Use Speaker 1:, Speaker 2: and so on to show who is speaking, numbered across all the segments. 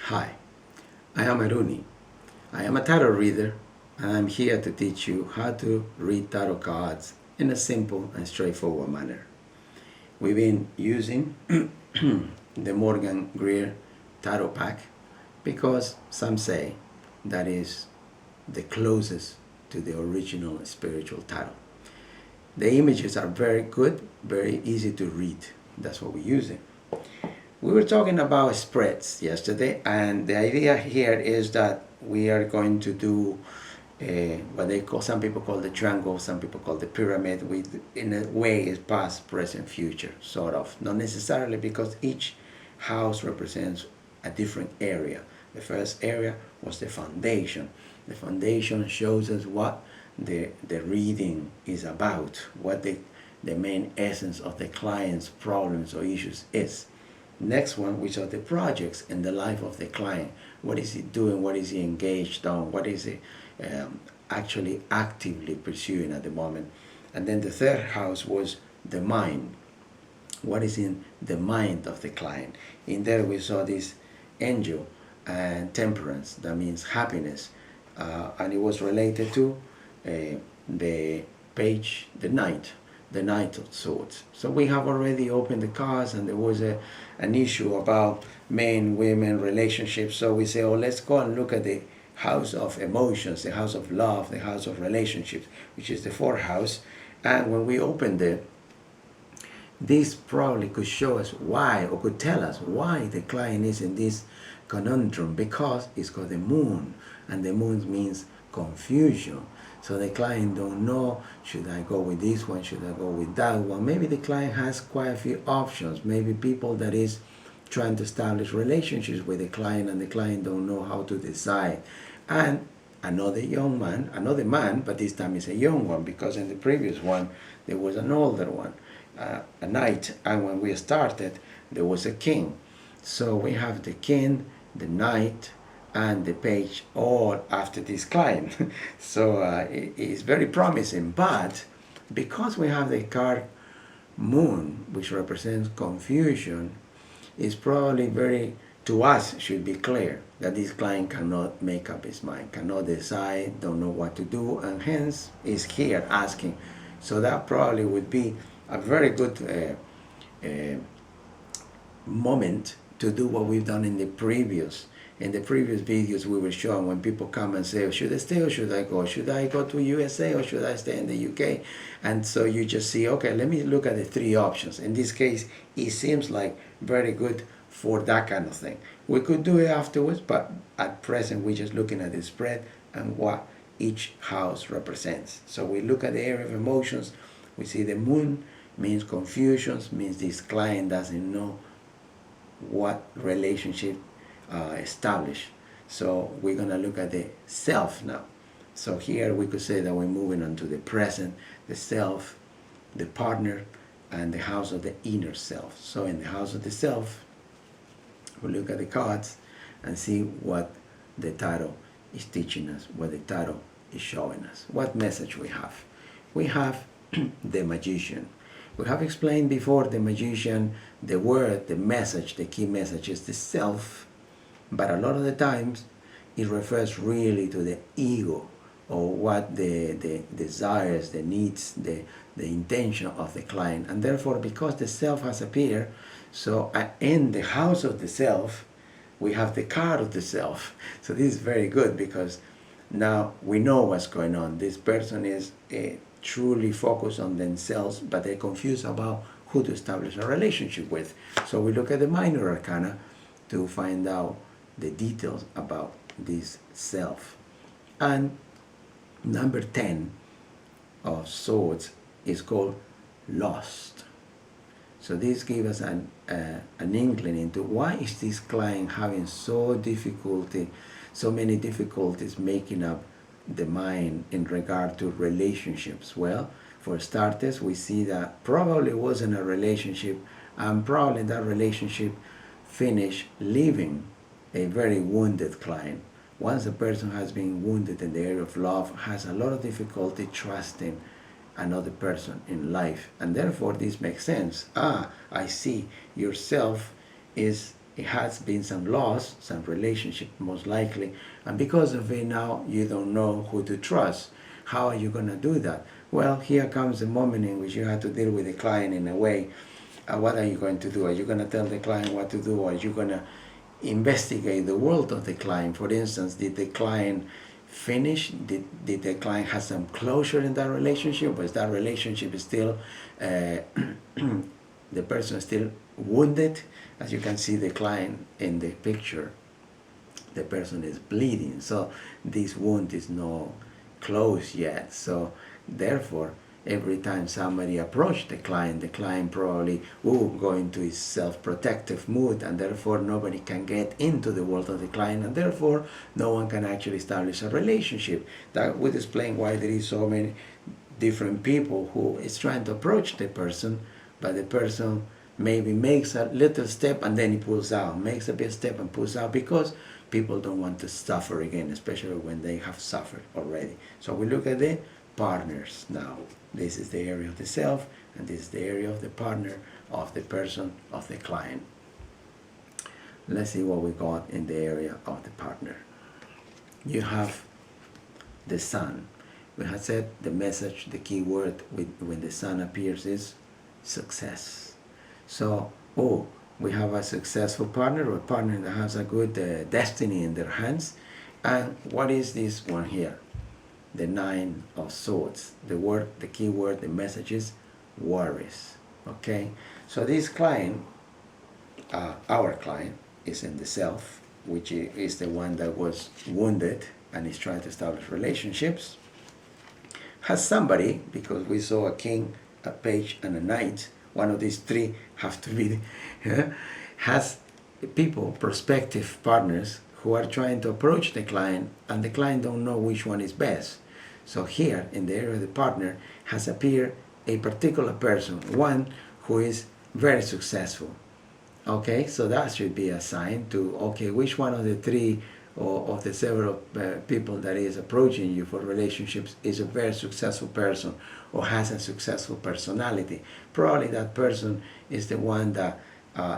Speaker 1: Hi, I am Aruni. I am a tarot reader and I'm here to teach you how to read tarot cards in a simple and straightforward manner. We've been using the Morgan Greer Tarot Pack because some say that is the closest to the original spiritual tarot. The images are very good, very easy to read. That's what we're using. We were talking about spreads yesterday, and the idea here is that we are going to do what they call, some people call the triangle, some people call the pyramid. In a way, is past, present, future, sort of. Not necessarily, because each house represents a different area. The first area was the foundation. The foundation shows us what the reading is about, what the main essence of the client's problems or issues is. Next one, which are the projects in the life of the client. What is he doing? What is he engaged on? What is he actually actively pursuing at the moment? And then the third house was the mind. What is in the mind of the client? In there we saw this angel and temperance. That means happiness. And it was related to the page, the Knight of Swords. So we have already opened the cards, and there was an issue about men, women, relationships. So we say, oh, let's go and look at the house of emotions, the house of love, the house of relationships, which is the fourth house. And when we opened it, this probably could show us why, or could tell us why the client is in this conundrum, because it's called the moon, and the moon means confusion. So the client don't know, should I go with this one, should I go with that one? Maybe the client has quite a few options. Maybe people that is trying to establish relationships with the client, and the client don't know how to decide. And another man, but this time it's a young one, because in the previous one there was an older one, a knight, and when we started there was a king. So we have the king, the knight, and the page all after this client. So it is very promising. But because we have the card moon, which represents confusion, it's probably very, to us, should be clear that this client cannot make up his mind, cannot decide, don't know what to do, and hence is here asking. So that probably would be a very good moment to do what we've done in the previous videos. We were showing when people come and say, oh, should I stay or should I go? Should I go to USA or should I stay in the UK? And so you just see, okay, let me look at the three options. In this case, it seems like very good for that kind of thing. We could do it afterwards, but at present we're just looking at the spread and what each house represents. So we look at the area of emotions. We see the moon means confusions, means this client doesn't know what relationship established. So we're going to look at the self now. So here we could say that we're moving on to the present, the self, the partner, and the house of the inner self. So in the house of the self, we look at the cards and see what the tarot is teaching us, what the tarot is showing us, what message we have. We have the magician. We have explained before the magician, the word, the message, the key message is the self, but a lot of the times it refers really to the ego, or what the desires, the needs, the intention of the client. And therefore, because the self has appeared, so in the house of the self, we have the card of the self. So this is very good, because now we know what's going on. This person is truly focused on themselves, but they're confused about who to establish a relationship with. So we look at the minor arcana to find out the details about this self. And number 10 of swords is called lost. So this gives us an inkling into why is this client having so many difficulties making up the mind in regard to relationships. Well, for starters, we see that probably wasn't a relationship, and probably that relationship finished leaving a very wounded client. Once a person has been wounded in the area of love, has a lot of difficulty trusting another person in life, and therefore this makes sense. I see, yourself is it has been some loss, some relationship most likely, and because of it now you don't know who to trust. How are you going to do that? Well, here comes the moment in which you have to deal with the client in a way. What are you going to do? Are you going to tell the client what to do, or are you going to investigate the world of the client? For instance, did the client finish? Did the client have some closure in that relationship? Was that relationship still, the person still wounded? As you can see the client in the picture, the person is bleeding. So this wound is not closed yet. So therefore, every time somebody approaches the client probably will go into his self-protective mood, and therefore nobody can get into the world of the client, and therefore no one can actually establish a relationship. That would explain why there is so many different people who is trying to approach the person, but the person maybe makes a little step and then he pulls out, makes a big step and pulls out, because people don't want to suffer again, especially when they have suffered already. So we look at the partners now. This is the area of the self, and this is the area of the partner, of the person, of the client. Let's see what we got in the area of the partner. You have the sun. We have said the message, the key word when the sun appears is success. So, we have a successful partner, or a partner that has a good destiny in their hands. And what is this one here? The Nine of Swords. The key word, the message is worries. Okay? So this client, our client, is in the self, which is the one that was wounded and is trying to establish relationships. Has somebody, because we saw a king, a page, and a knight. One of these three have to be, has people, prospective partners, who are trying to approach the client, and the client don't know which one is best. So here, in the area of the partner, has appeared a particular person, one who is very successful. Okay, so that should be a sign to, okay, which one of the three or of the several people that is approaching you for relationships is a very successful person or has a successful personality. Probably that person is the one that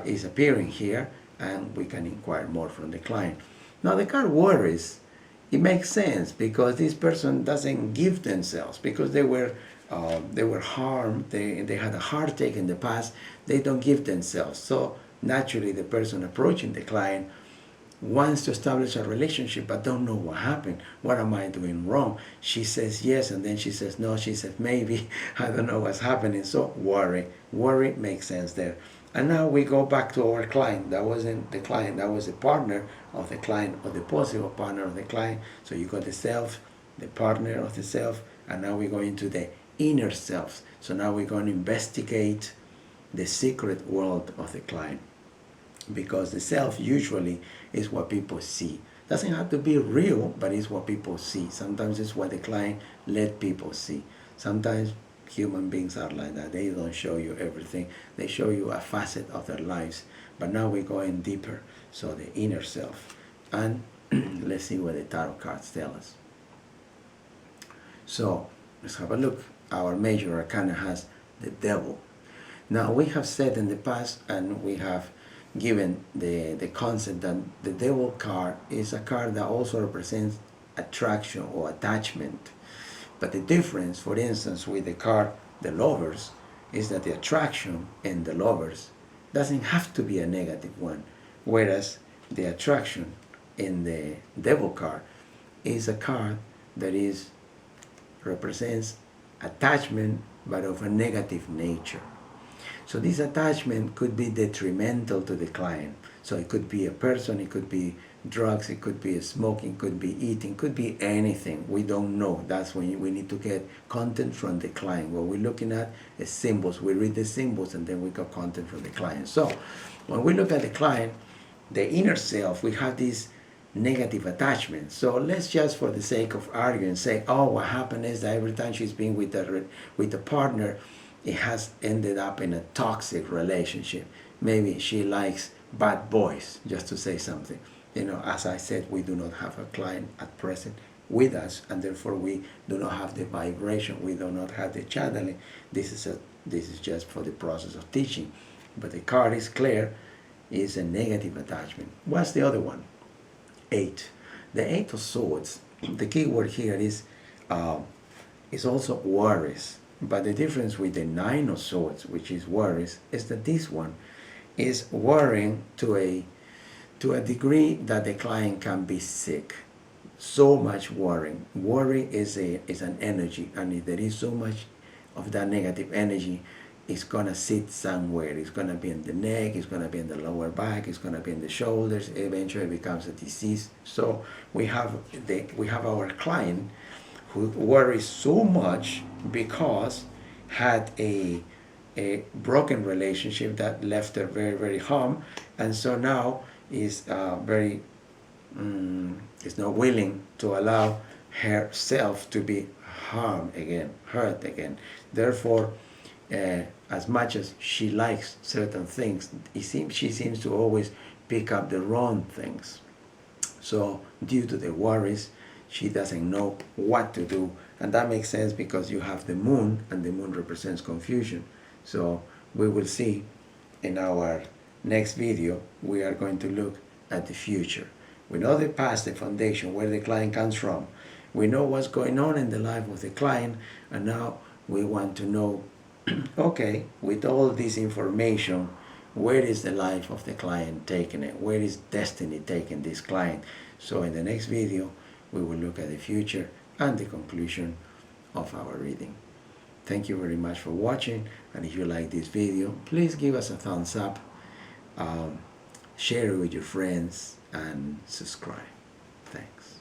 Speaker 1: is appearing here, and we can inquire more from the client. Now the card worries. It makes sense because this person doesn't give themselves, because they were harmed, they had a heartache in the past. They don't give themselves. So naturally, the person approaching the client wants to establish a relationship but don't know what happened. What am I doing wrong? She says yes, and then she says no. She says maybe. I don't know what's happening. So worry makes sense there. And now we go back to our client. That wasn't the client, that was the partner of the client, or the possible partner of the client. So you got the self, the partner of the self, and now we go into the inner self. So now we're going to investigate the secret world of the client, because the self usually is what people see. Doesn't have to be real, but it's what people see. Sometimes it's what the client let people see. Sometimes human beings are like that. They don't show you everything. They show you a facet of their lives. But now we're going deeper. So the inner self. And let's see what the tarot cards tell us. So let's have a look. Our major arcana has the devil. Now we have said in the past, and we have given the concept that the devil card is a card that also represents attraction or attachment. But the difference, for instance, with the card, the lovers, is that the attraction in the lovers doesn't have to be a negative one, whereas the attraction in the devil card is a card that represents attachment, but of a negative nature. So this attachment could be detrimental to the client. So it could be a person, it could be drugs, it could be smoking, it could be eating, could be anything. We don't know. That's when we need to get content from the client. What we're looking at is symbols. We read the symbols and then we got content from the client. So when we look at the client, the inner self, we have this negative attachment. So let's just, for the sake of arguing, say, oh, what happened is that every time she's been with a partner, it has ended up in a toxic relationship. Maybe she likes bad boys, just to say something. You know, as I said, we do not have a client at present with us, and therefore we do not have the vibration. We do not have the channeling. This is just for the process of teaching. But the card is clear. is a negative attachment. What's the other one? 8. The 8 of Swords, the key word here is also worries. But the difference with the 9 of Swords, which is worries, is that this one is worrying to a degree that the client can be sick. So much worrying. Worry is an energy, and if there is so much of that negative energy, it's gonna sit somewhere. It's gonna be in the neck, it's gonna be in the lower back, it's gonna be in the shoulders. Eventually it becomes a disease. So we have our client who worries so much because had a broken relationship that left her very, very harmed, and so now is is not willing to allow herself to be harmed again, hurt again. Therefore, as much as she likes certain things, she seems to always pick up the wrong things. So due to the worries, she doesn't know what to do. And that makes sense because you have the moon, and the moon represents confusion. So we will see in our next video, we are going to look at the future. We know the past, the foundation, where the client comes from. We know what's going on in the life of the client, and now we want to know, okay, with all this information, where is the life of the client taking it? Where is destiny taking this client? So in the next video, we will look at the future and the conclusion of our reading. Thank you very much for watching, and if you like this video, please give us a thumbs up, share it with your friends, and subscribe. Thanks.